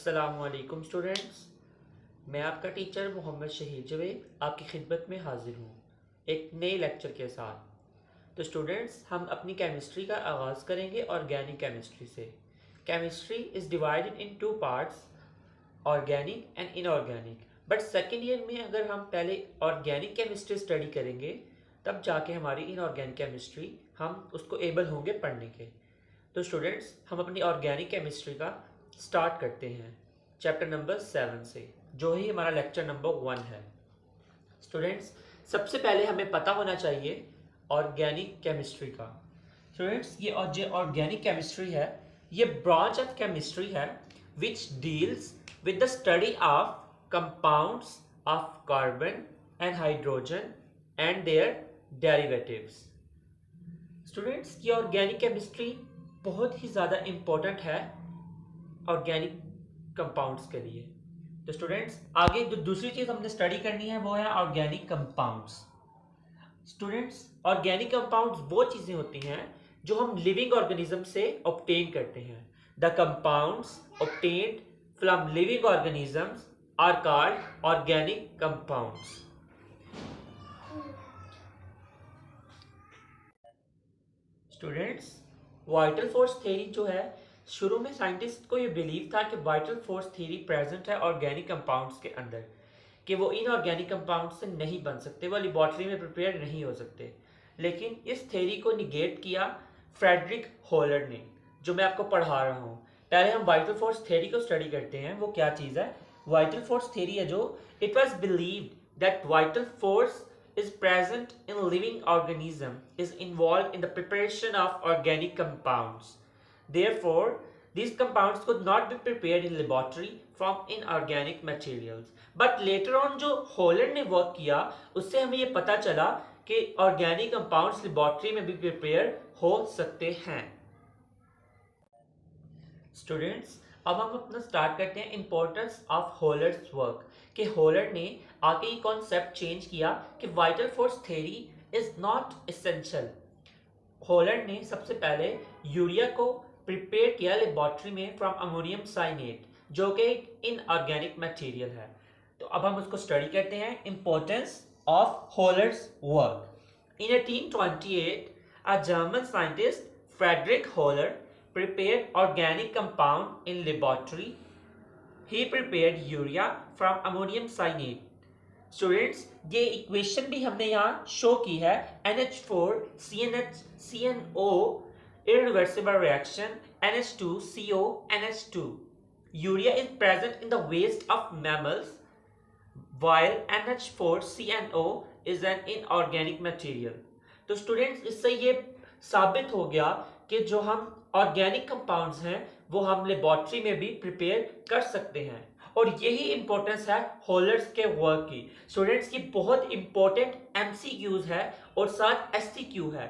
अस्सलामुअलैकुम स्टूडेंट्स, मैं आपका टीचर मोहम्मद शहीद जवेद आपकी खिदमत में हाजिर हूँ एक नए लेक्चर के साथ। तो स्टूडेंट्स, हम अपनी केमिस्ट्री का आगाज़ करेंगे ऑर्गेनिक केमिस्ट्री से। Chemistry is divided in two parts, organic and inorganic. But second year में अगर हम पहले ऑर्गेनिक केमिस्ट्री स्टडी करेंगे तब जाके हमारी इनऑर्गेनिक केमिस्ट्री हम उसको एबल होंगे पढ़ने के। तो स्टूडेंट्स, हम अपनी ऑर्गेनिक केमिस्ट्री का स्टार्ट करते हैं चैप्टर नंबर 7 से, जो ही हमारा लेक्चर नंबर 1 है। स्टूडेंट्स, सबसे पहले हमें पता होना चाहिए ऑर्गेनिक केमिस्ट्री का। स्टूडेंट्स, ये जो ऑर्गेनिक केमिस्ट्री है ये ब्रांच ऑफ केमिस्ट्री है which deals with the study of compounds of carbon and hydrogen and their derivatives. Students, ये ऑर्गेनिक केमिस्ट्री बहुत ही ज़्यादा इम्पोर्टेंट है ऑर्गेनिक कंपाउंड्स के लिए। तो स्टूडेंट्स, आगे जो दूसरी चीज़ हमने स्टडी करनी है वो है organic compounds. Students, organic compounds वो चीज़ें होती हैं जो हम लिविंग ऑर्गेनिज्म से ऑब्टेन करते हैं। The compounds obtained from living organisms are called organic compounds. Students, vital force theory जो है, शुरू में साइंटिस्ट को ये बिलीव था कि वाइटल फोर्स थ्योरी प्रेजेंट है ऑर्गेनिक कंपाउंड्स के अंदर, कि वो इनऑर्गेनिक कंपाउंड्स से नहीं बन सकते, वो लेबॉर्ट्री में प्रिपेयर नहीं हो सकते। लेकिन इस थ्योरी को निगेट किया फ्रेडरिक होलर ने, जो मैं आपको पढ़ा रहा हूँ। पहले हम वाइटल फोर्स थ्योरी को स्टडी करते हैं, वो क्या चीज़ है। वाइटल फोर्स थ्योरी है जो it was believed that vital force is present in living organism is involved in the preparation of organic compounds. Therefore, these compounds could not be prepared in laboratory from inorganic materials. But later on जो holer ने work किया उससे हमें ये पता चला कि organic compounds laboratory में भी प्रिपेयर हो सकते हैं। स्टूडेंट्स, अब हम अपना स्टार्ट करते हैं इंपॉर्टेंस ऑफ होलर्स वर्क, कि होलर ने आगे ये कॉन्सेप्ट चेंज किया कि vital force theory is not essential. Holer ने सबसे पहले यूरिया को प्रिपेयर किया लेबॉर्ट्री में फ्रॉम अमोनियम साइनेट, जो कि इनऑर्गेनिक मटेरियल है। तो अब हम उसको स्टडी करते हैं, importance of Wohler's work. In 1828 a German scientist Friedrich Wohler prepared organic compound in laboratory. He prepared urea from ammonium cyanide. Students, ये इक्वेशन भी हमने यहाँ शो की है, NH4 CNH CNO irreversible reaction NH2CO NH2. Urea is present in the waste of mammals while NH4 CNO is an inorganic material. तो students, इससे ये साबित हो गया कि जो हम ऑर्गेनिक कंपाउंड्स हैं वो हम लेबॉर्ट्री में भी प्रिपेयर कर सकते हैं, और यही इंपॉर्टेंस है होलर्स के वर्क की। स्टूडेंट्स, की बहुत इंपॉर्टेंट एमसीक्यूज है और साथ एससीक्यू है,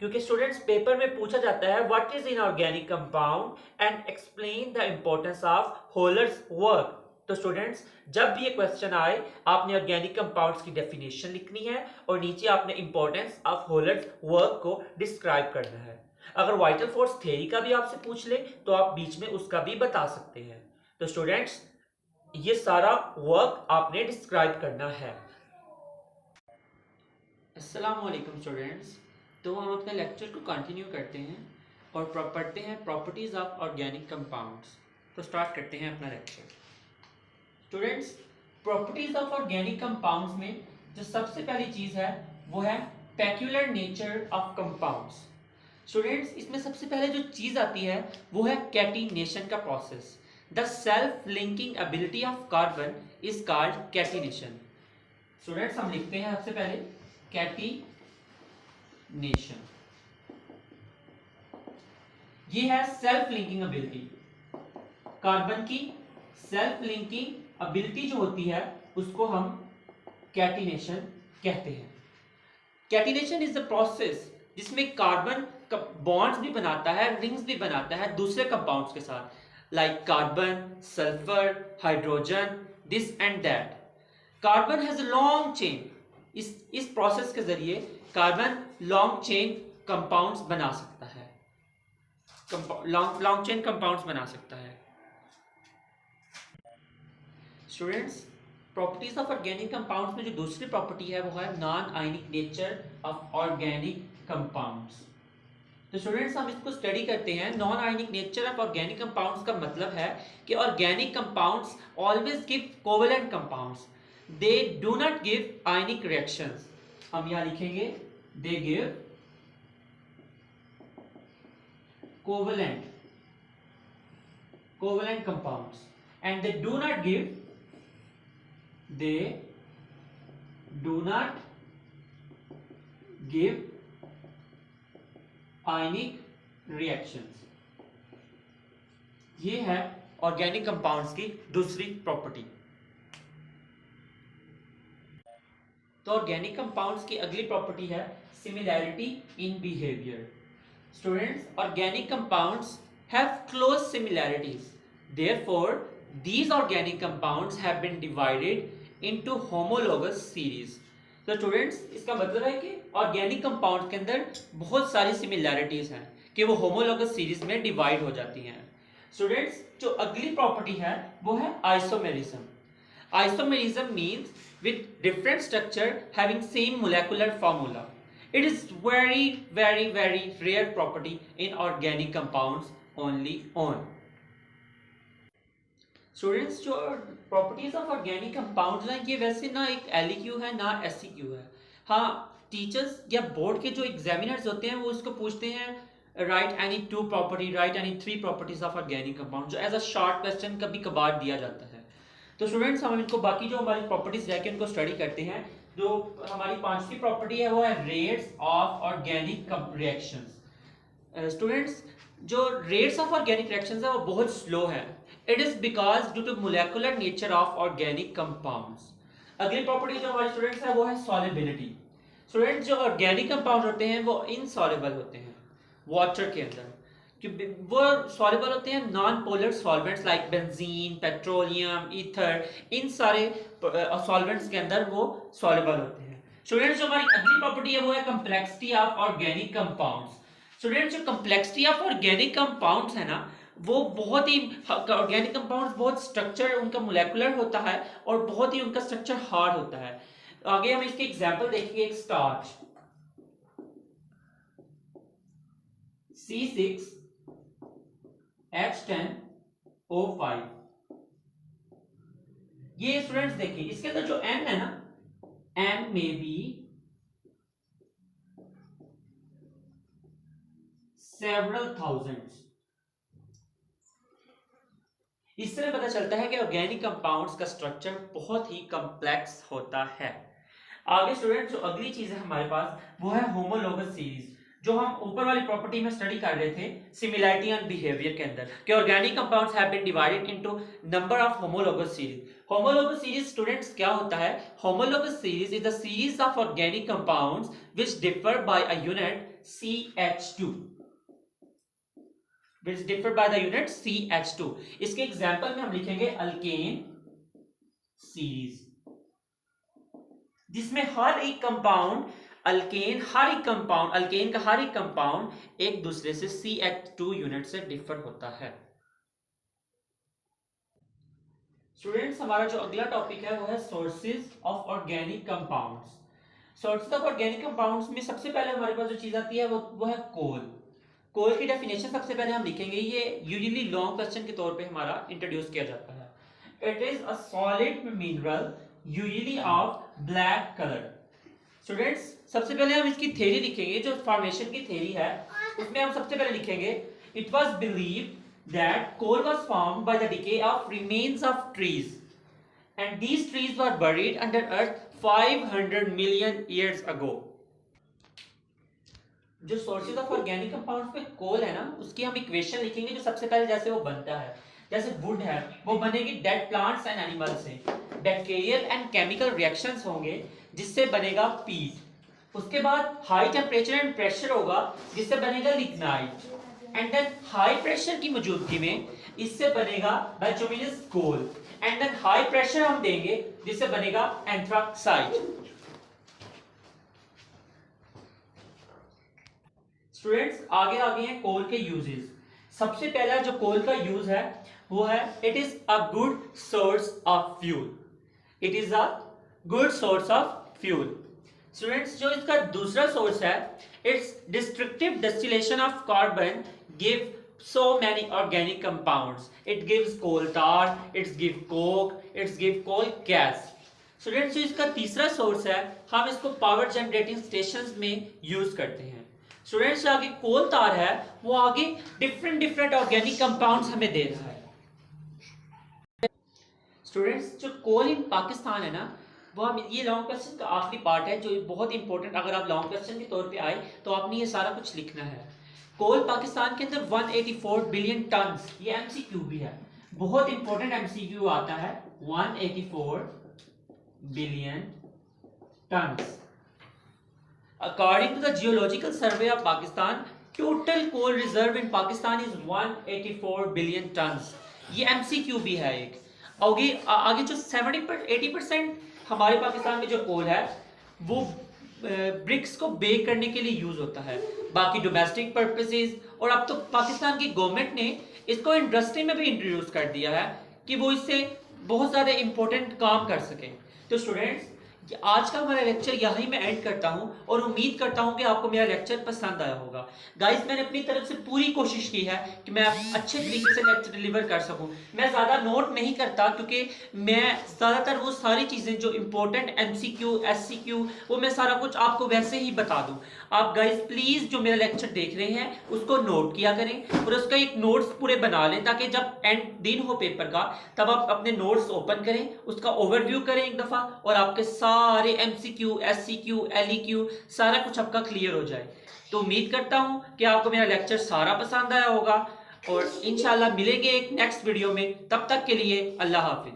क्योंकि स्टूडेंट्स पेपर में पूछा जाता है what is inorganic compound and explain the importance of Wohler's work. तो स्टूडेंट्स, जब भी ये क्वेश्चन आए आपने ऑर्गेनिक कंपाउंड्स की डेफिनेशन लिखनी है और नीचे आपने इंपॉर्टेंस ऑफ होलर्स वर्क को डिस्क्राइब करना है। अगर वाइटल फोर्स थ्योरी का भी आपसे पूछ ले तो आप बीच में उसका भी बता सकते हैं। तो स्टूडेंट्स, ये सारा वर्क आपने डिस्क्राइब करना है। अस्सलाम वालेकुम स्टूडेंट्स, तो हम अपने लेक्चर को कंटिन्यू करते हैं और पढ़ते हैं प्रॉपर्टीज ऑफ ऑर्गेनिक कंपाउंड्स। तो स्टार्ट करते हैं अपना lecture. Students, properties of organic compounds में जो सबसे पहली चीज है वो है peculiar nature of compounds. Students, इसमें सबसे पहले जो चीज आती है वो है कैटिनेशन का process. The self linking ability of carbon is called catenation. Students, हम लिखते हैं सबसे पहले कैटिनेशन। ये है सेल्फ लिंकिंग एबिलिटी, कार्बन की सेल्फ लिंकिंग एबिलिटी जो होती है उसको हम कैटिनेशन कहते हैं। कैटिनेशन इज द प्रोसेस जिसमें कार्बन बॉन्ड्स भी बनाता है, रिंग्स भी बनाता है दूसरे कंपाउंड्स के साथ, like carbon, sulphur, hydrogen, this and that. Carbon has a long chain. इस प्रोसेस के जरिए कार्बन लॉन्ग चेन कंपाउंड्स बना सकता है, लॉन्ग चेन कंपाउंड्स बना सकता है। Students, properties of organic compounds में जो दूसरी प्रॉपर्टी है वो है non ionic nature of organic compounds. तो स्टूडेंट्स हम इसको स्टडी करते हैं। Non ionic nature of organic compounds का मतलब है कि organic compounds always give covalent compounds, they do not give ionic reactions. हम यहां लिखेंगे they give covalent compounds and they do not give ionic reactions। ये है ऑर्गेनिक कंपाउंड्स की दूसरी प्रॉपर्टी। तो ऑर्गेनिक कंपाउंड्स की अगली प्रॉपर्टी है similarity in behaviour. Students, organic compounds have close similarities, therefore these organic compounds have been divided into homologous series। तो students, इसका मतलब है कि ऑर्गेनिक कंपाउंड के अंदर बहुत सारी सिमिलैरिटीज हैं कि वो होमोलोगस सीरीज में डिवाइड हो जाती हैं। स्टूडेंट्स, जो अगली प्रॉपर्टी है वो है isomerism. Isomerism means with different structure having same molecular formula. It is very rare property in organic compounds only on। Students, जो प्रॉपर्टीज ऑफ ऑर्गेनिक कंपाउंड्स हैं ये वैसे ना एक एलईक्यू है ना एसईक्यू है। हाँ, टीचर्स या बोर्ड के जो एग्जामिनर्स होते हैं वो इसको पूछते हैं right any two property, right any three properties of organic compound, जो एज अ शॉर्ट क्वेश्चन कभी कभार दिया जाता है। तो स्टूडेंट्स, हम इनको बाकी जो हमारी प्रॉपर्टीज जाके उनको स्टडी करते हैं। जो हमारी पांचवी प्रॉपर्टी है वो है rates of organic reactions. Students, जो रेट्स ऑफ ऑर्गेनिक रिएक्शंस है वो बहुत स्लो है। It is because due to molecular nature of organic compounds. अगली प्रॉपर्टी जो हमारी स्टूडेंट्स है वो है सॉल्युबिलिटी। स्टूडेंट्स, जो ऑर्गेनिक कंपाउंड होते हैं वो इनसॉल्युबल होते हैं वाटर के अंदर, वो सॉल्युबल होते हैं non polar solvents like benzene, petroleum, ether, इन सारे सॉल्वेंट्स के अंदर वो सॉल्युबल होते हैं। स्टूडेंट्स, जो हमारी अगली प्रॉपर्टी है वो है complexity of organic compounds. Students, जो कम्प्लेक्सिटी ऑफ ऑर्गेनिक कंपाउंड्स है ना वो बहुत ही, ऑर्गेनिक कंपाउंड्स बहुत स्ट्रक्चर उनका मोलेकुलर होता है और बहुत ही उनका स्ट्रक्चर हार्ड होता है। आगे हम इसके एग्जांपल देखेंगे। एक स्टार्च C6H10O5, ये स्टूडेंट्स देखिए इसके अंदर जो N है ना, N में बी सेवरल थाउजेंड्स। इससे पता चलता है कि ऑर्गेनिक कंपाउंड्स का स्ट्रक्चर बहुत ही कॉम्प्लेक्स होता है। आगे स्टूडेंट्स, जो अगली चीज है हमारे पास वो है होमोलोगस सीरीज, जो हम ऊपर वाली प्रॉपर्टी में स्टडी कर रहे थे सिमिलैरिटी एंड बिहेवियर के अंदर कि organic compounds have been divided into number of homologous series. Homologous series students क्या होता है? Homologous series is the series of organic compounds which differ by a unit CH2, which differ by the unit CH2। इसके example में हम लिखेंगे alkane series, जिसमें हर एक compound alkane का हर एक कंपाउंड एक दूसरे से CH2 यूनिट से डिफर होता है। स्टूडेंट्स, हमारा जो अगला टॉपिक है वो है sources of organic compounds. Sources of organic compounds में सबसे पहले हमारे पास जो चीज आती है वो है कोल। कोल की डेफिनेशन सबसे पहले हम लिखेंगे, ये यूजुअली लॉन्ग क्वेश्चन के तौर पे हमारा इंट्रोड्यूस किया जाता है। It is a solid mineral usually of black colour. Students, सबसे पहले हम इसकी थ्योरी लिखेंगे, जो फॉर्मेशन की थ्योरी है उसमें हम सबसे पहले लिखेंगे it was believed that coal was formed by the decay of remains of trees and these trees were buried under earth 500 million years ago. जो सोर्सेज ऑफ ऑर्गेनिक कंपाउंड्स में कोल है ना, उसकी हम इक्वेशन लिखेंगे जो सबसे पहले जैसे वो बनता है। जैसे वुड है वो बनेगी डेड प्लांट्स एंड एनिमल्स से, बैक्टीरियल एंड केमिकल रिएक्शंस होंगे जिससे बनेगा पीट। उसके बाद हाई टेम्परेचर एंड प्रेशर होगा जिससे बनेगा lignite, and then high pressure की मौजूदगी में इससे बनेगा bituminous coal, and then high pressure हम देंगे जिससे बनेगा एंथ्राक्साइड। स्टूडेंट्स, आगे आगे हैं कोल के यूजेस। सबसे पहला जो कोल का यूज है वो है it is a good source of fuel. It is a good source of fuel. Students, जो इसका दूसरा सोर्स है, it's destructive distillation of carbon give so many organic compounds. It gives coal tar, it gives coke, it gives coal gas. Students, जो इसका तीसरा source है, हम इसको पावर जनरेटिंग स्टेशंस में यूज करते हैं। स्टूडेंट्स, जो आगे कोल तार है, वो आगे डिफरेंट डिफरेंट ऑर्गेनिक कंपाउंड्स हमें दे रहा है। स्टूडेंट्स, जो कोल इन पाकिस्तान है ना, वो हम ये लॉन्ग क्वेश्चन का आखिरी पार्ट है जो बहुत इंपॉर्टेंट, अगर आप लॉन्ग क्वेश्चन के तौर पे आए तो आपने ये सारा कुछ लिखना है। कोल पाकिस्तान के अंदर 184 बिलियन टन, ये एमसीक्यू भी है, बहुत इंपॉर्टेंट एमसीक्यू आता है। 184 billion ton. According to the geological survey of Pakistan, total coal reserve in Pakistan is 184 billion ton. ये एमसीक्यू भी है एक। आगे जो 80% हमारे पाकिस्तान में जो कोल है वो ब्रिक्स को बेक करने के लिए यूज होता है, बाकी डोमेस्टिक पर्पसेस, और अब तो पाकिस्तान की गवर्नमेंट ने इसको इंडस्ट्री में भी इंट्रोड्यूस कर दिया है कि वो इससे बहुत ज़्यादा इंपॉर्टेंट काम कर सकें। तो स्टूडेंट्स, आज का हमारा लेक्चर यहीं मैं एंड करता हूं और उम्मीद करता हूं कि आपको मेरा लेक्चर पसंद आया होगा। गाइस, मैंने अपनी तरफ से पूरी कोशिश की है कि मैं अच्छे तरीके से लेक्चर डिलीवर कर सकूं। मैं ज़्यादा नोट नहीं करता क्योंकि मैं ज़्यादातर वो सारी चीज़ें जो इंपॉर्टेंट एमसीक्यू एससीक्यू वो मैं सारा कुछ आपको वैसे ही बता दूं। आप गाइस प्लीज़ जो मेरा लेक्चर देख रहे हैं उसको नोट किया करें और उसका एक नोट्स पूरे बना लें, ताकि जब एंड दिन हो पेपर का तब आप अपने नोट्स ओपन करें, उसका ओवरव्यू करें एक दफ़ा और आपके सारे एमसीक्यू एससीक्यू एलईक्यू सारा कुछ आपका क्लियर हो जाए। तो उम्मीद करता हूं कि आपको मेरा लेक्चर सारा पसंद आया होगा और इंशाल्लाह मिलेंगे एक नेक्स्ट वीडियो में। तब तक के लिए अल्लाह हाफिज।